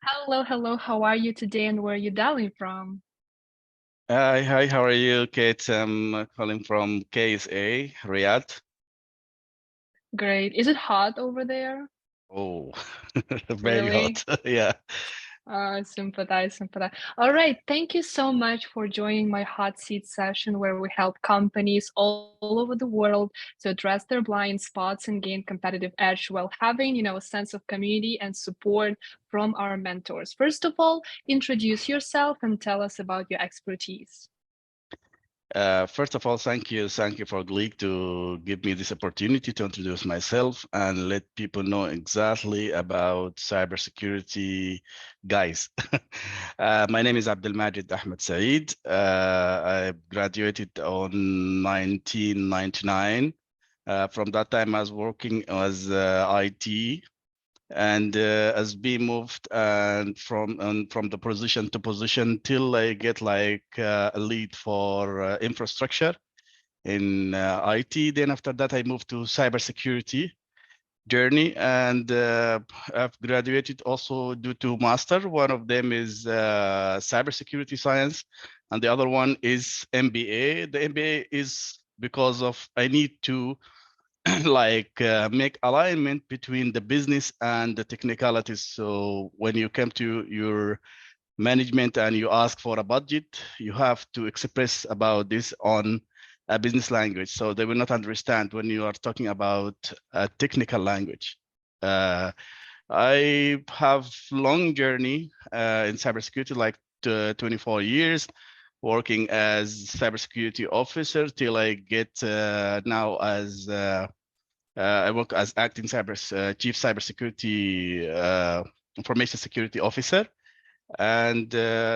Hello, hello. How are you today and where are you dialing from? Hi, how are you, Kate? I'm calling from KSA, Riyadh. Great. Is it hot over there? Oh, very Really? hot. Yeah. Sympathize. All right. Thank you so much for joining my hot seat session where we help companies all over the world to address their blind spots and gain competitive edge while having, a sense of community and support from our mentors. First of all, introduce yourself and tell us about your expertise. First of all, thank you. Thank you for Gleek to give me this opportunity to introduce myself and let people know exactly about cybersecurity guys. My name is Abdelmajed A Saeed. I graduated on 1999. From that time, I was working as IT and as we moved and from the position to position till I get like a lead for infrastructure in IT. Then after that, I moved to cybersecurity journey, and I've graduated also due to master. One of them is cybersecurity science, and the other one is MBA. The MBA is because of I need to like make alignment between the business and the technicalities. So when you come to your management and you ask for a budget, you have to express about this on a business language. So they will not understand when you are talking about a technical language. Uh, I have long journey in cybersecurity, like 24 years, working as cybersecurity officer till I get now as I work as acting chief cybersecurity information security officer, and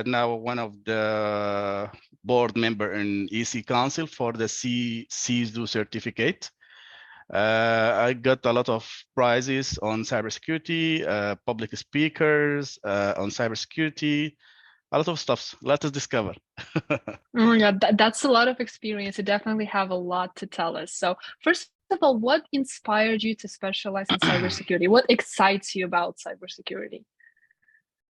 now one of the board member in EC Council for the CISO certificate. I got a lot of prizes on cybersecurity, public speakers on cybersecurity, a lot of stuff. Let us discover. Oh yeah, that's a lot of experience. You definitely have a lot to tell us. So, first of all, what inspired you to specialize in cybersecurity? What excites you about cybersecurity?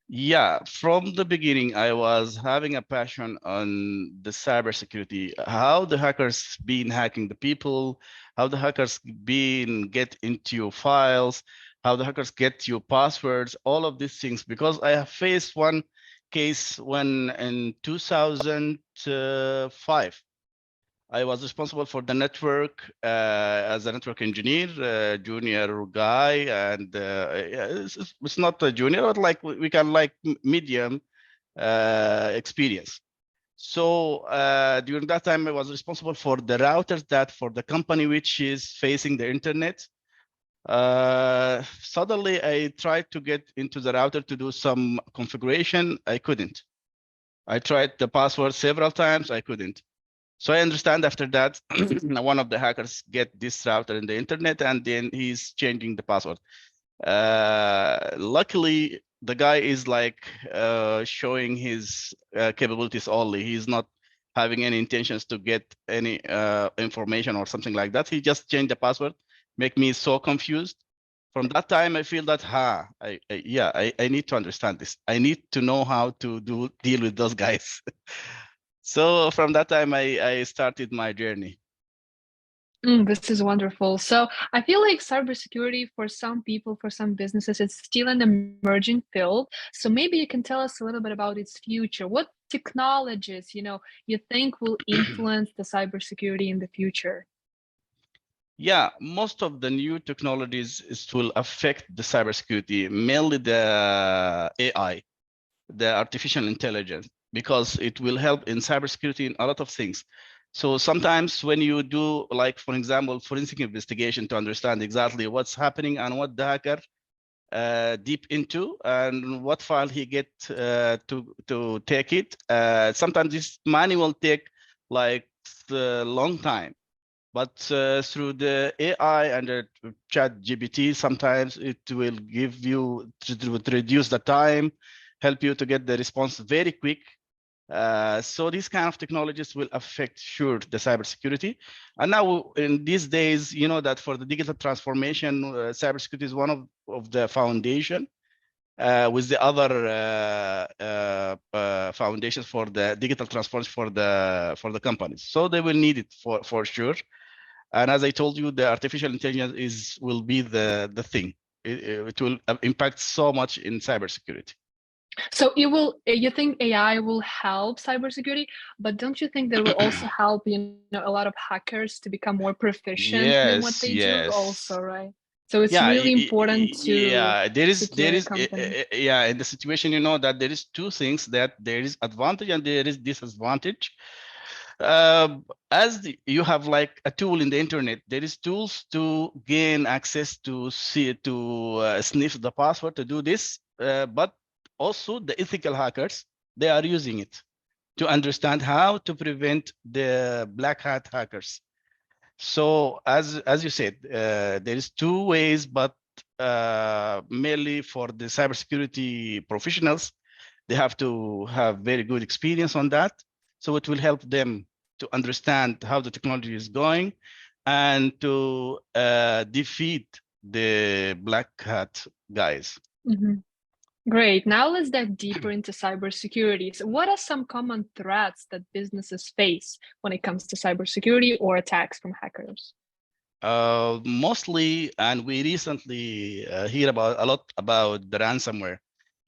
Yeah, from the beginning, I was having a passion on the cybersecurity, how the hackers been hacking the people, how the hackers been get into your files, how the hackers get your passwords, all of these things. Because I have faced one case when in 2005, I was responsible for the network as a network engineer, junior guy, and yeah, it's not a junior, but like we can like medium experience. So during that time, I was responsible for the routers that for the company which is facing the internet. Suddenly, I tried to get into the router to do some configuration. I couldn't. I tried the password several times. I couldn't. So I understand after that, one of the hackers get this router in the internet and then he's changing the password. Luckily, the guy is like showing his capabilities only. He's not having any intentions to get any information or something like that. He just changed the password, make me so confused. From that time, I feel that, I need to understand this. I need to know how to deal with those guys. So from that time, I started my journey. This is wonderful. So, I feel like cybersecurity for some people, for some businesses, it's still an emerging field. So, maybe you can tell us a little bit about its future. What technologies, you think will influence the cybersecurity in the future? Yeah, most of the new technologies will affect the cybersecurity, mainly the AI, the artificial intelligence, because it will help in cybersecurity in a lot of things. So sometimes when you do, like, for example, forensic investigation to understand exactly what's happening and what the hacker deep into and what file he get to take it. Sometimes this manual take like a long time, but through the AI and the chat GPT, sometimes it will give you to reduce the time, help you to get the response very quick. So these kind of technologies will affect sure the cybersecurity. And now in these days, you know that for the digital transformation, cybersecurity is one of the foundation. with the other foundations for the digital transformation for the companies. So they will need it for sure. And as I told you, the artificial intelligence will be the thing. It will impact so much in cybersecurity. So you think AI will help cybersecurity, but don't you think that will also help, a lot of hackers to become more proficient in what Yes, they do yes. also, right? So it's Yeah, really important to yeah, there secure a is company. yeah, in the situation, that there is two things, that there is advantage and there is disadvantage. You have like a tool in the internet, there is tools to gain access to see to sniff the password to do this, but also the ethical hackers, they are using it to understand how to prevent the black hat hackers. So as you said, there is two ways, but mainly for the cybersecurity professionals, they have to have very good experience on that. So it will help them to understand how the technology is going and to defeat the black hat guys. Mhm. Great. Now let's dive deeper into cybersecurity. So what are some common threats that businesses face when it comes to cybersecurity or attacks from hackers? Mostly, and we recently hear about a lot about the ransomware.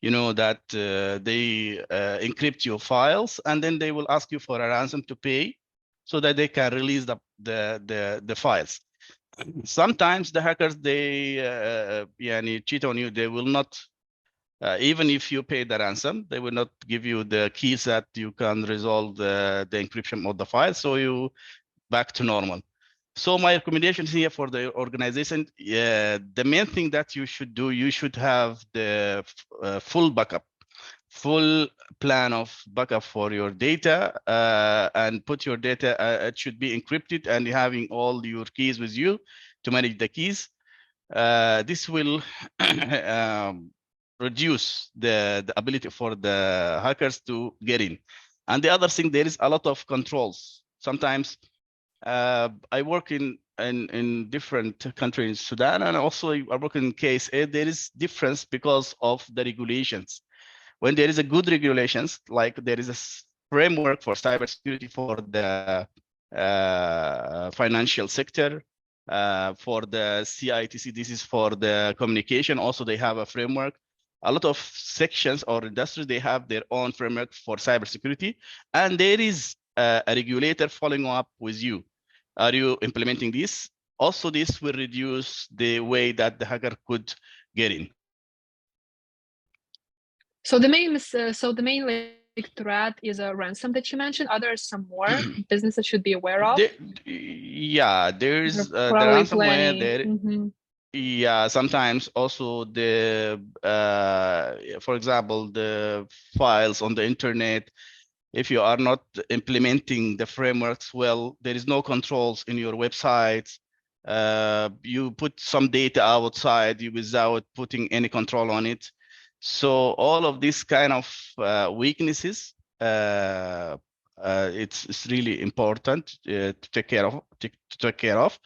You know that they encrypt your files and then they will ask you for a ransom to pay, so that they can release the files. Sometimes the hackers, they cheat on you. They will not, even if you pay the ransom, they will not give you the keys that you can resolve the encryption of the file, so you back to normal. So my recommendation here for the organization, the main thing that you should do, you should have the full backup, full plan of backup for your data, and put your data, it should be encrypted and having all your keys with you to manage the keys. This will reduce the ability for the hackers to get in. And the other thing, there is a lot of controls. Sometimes I work in different countries in Sudan, and also I work in KSA. There is difference because of the regulations. When there is a good regulations, like there is a framework for cybersecurity for the financial sector, for the CITC, this is for the communication. Also, they have a framework. A lot of sections or industries, they have their own framework for cybersecurity, and there is a regulator following up with you. Are you implementing this? Also, this will reduce the way that the hacker could get in. So the main like threat is a ransom that you mentioned. Are there some more businesses should be aware of? Yeah, They're there's the probably ransomware planning. there. Mm-hmm. Yeah, sometimes also for example, the files on the internet, if you are not implementing the frameworks well, there is no controls in your websites. You put some data outside you without putting any control on it. So all of these kind of weaknesses, it's really important to take care of.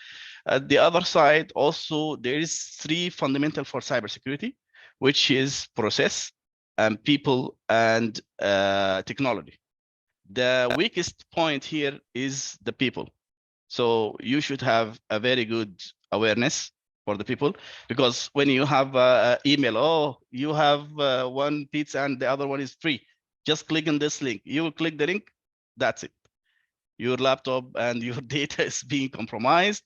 The other side, also, there is three fundamental for cybersecurity, which is process and people and technology. The weakest point here is the people. So you should have a very good awareness for the people, because when you have an email, oh, you have one pizza and the other one is free, just click on this link. You will click the link, that's it. Your laptop and your data is being compromised.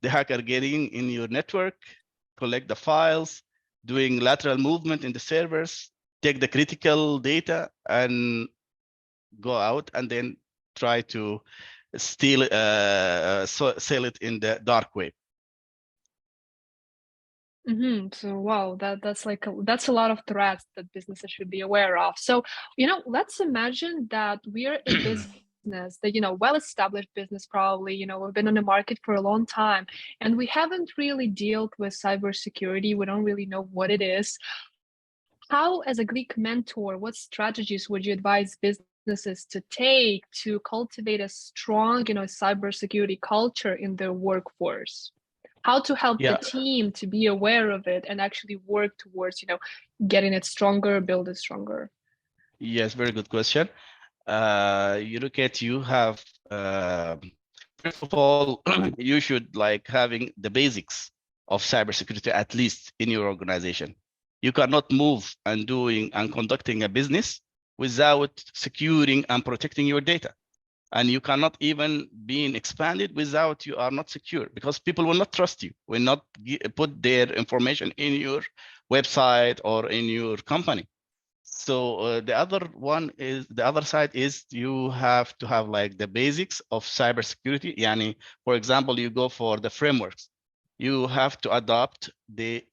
The hacker getting in your network, collect the files, doing lateral movement in the servers, take the critical data and go out, and then try to steal sell it in the dark web. Mm-hmm. So wow, that's a lot of threats that businesses should be aware of. So, let's imagine that we're a business that, well-established business probably, we've been on the market for a long time and we haven't really dealt with cybersecurity. We don't really know what it is. How, as a Greek mentor, what strategies would you advise businesses to take to cultivate a strong, cybersecurity culture in their workforce? how to help the Yeah. team to be aware of it and actually work towards, getting it stronger, build it stronger? Yes, very good question. You look at, you have, first of all, you should like having the basics of cybersecurity at least in your organization. You cannot move and doing and conducting a business without securing and protecting your data. And you cannot even being expanded without you are not secure, because people will not trust you, will not put their information in your website or in your company. So the other side is you have to have like the basics of cybersecurity. Yani, for example, you go for the frameworks. You have to adopt the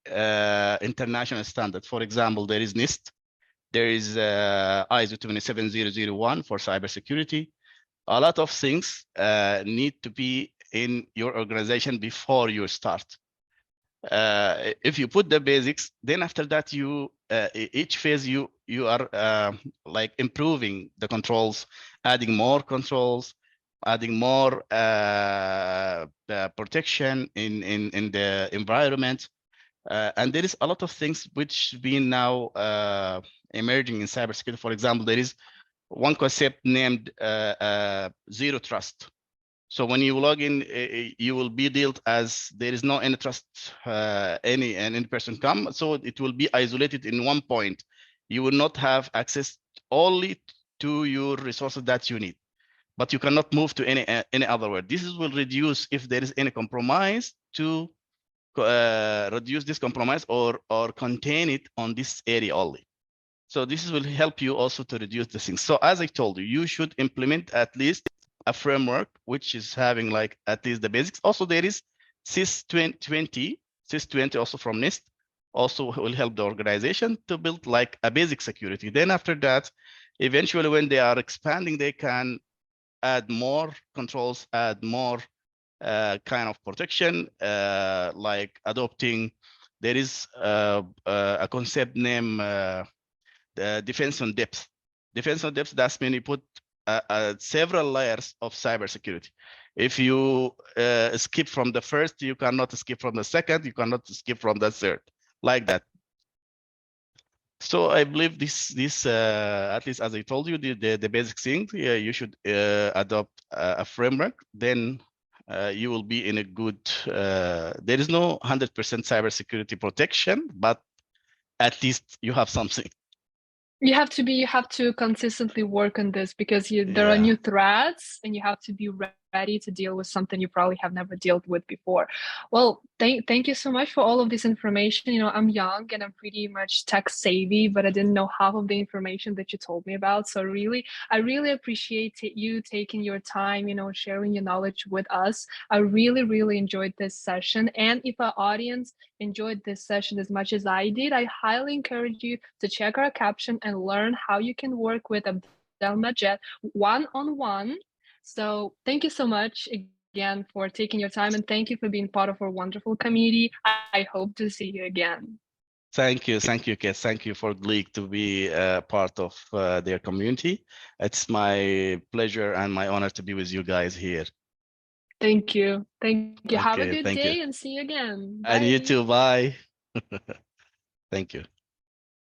international standard. For example, there is NIST, there is ISO 27001 for cybersecurity. A lot of things need to be in your organization before you start. If you put the basics, then after that, you each phase you are like improving the controls, adding more controls, adding more protection in the environment, and there is a lot of things which been now emerging in cybersecurity. For example, there is one concept named zero trust. So when you log in, you will be dealt as there is no any trust, any person come. So it will be isolated in one point. You will not have access only to your resources that you need, but you cannot move to any other word. This will reduce if there is any compromise to reduce this compromise or contain it on this area only. So this will help you also to reduce the things. So as I told you, you should implement at least a framework which is having like at least the basics. Also, there is CIS 20, also from NIST, also will help the organization to build like a basic security. Then after that, eventually when they are expanding, they can add more controls, add more kind of protection, like adopting, there is a concept named defense on depth. Defense on depth, that's when you put several layers of cybersecurity. If you skip from the first, you cannot skip from the second, you cannot skip from the third, like that. So I believe this at least as I told you, the basic thing, you should adopt a framework, then you will be in a good, there is no 100% cybersecurity protection, but at least you have something. You have to consistently work on this because there are Yeah. new threats and you have to be ready to deal with something you probably have never dealt with before. Well, thank you so much for all of this information. I'm young and I'm pretty much tech savvy, but I didn't know half of the information that you told me about. So I really appreciate you taking your time, sharing your knowledge with us. I really, really enjoyed this session. And if our audience enjoyed this session as much as I did, I highly encourage you to check our caption and learn how you can work with Abdelmajed one-on-one. So thank you so much again for taking your time, and thank you for being part of our wonderful community. I hope to see you again. Thank you, Kate. Thank you for Gleek to be part of their community. It's my pleasure and my honor to be with you guys here. Thank you. Thank you. Have a Okay, good thank you. day and see you again. And you Bye. too, bye. Thank you.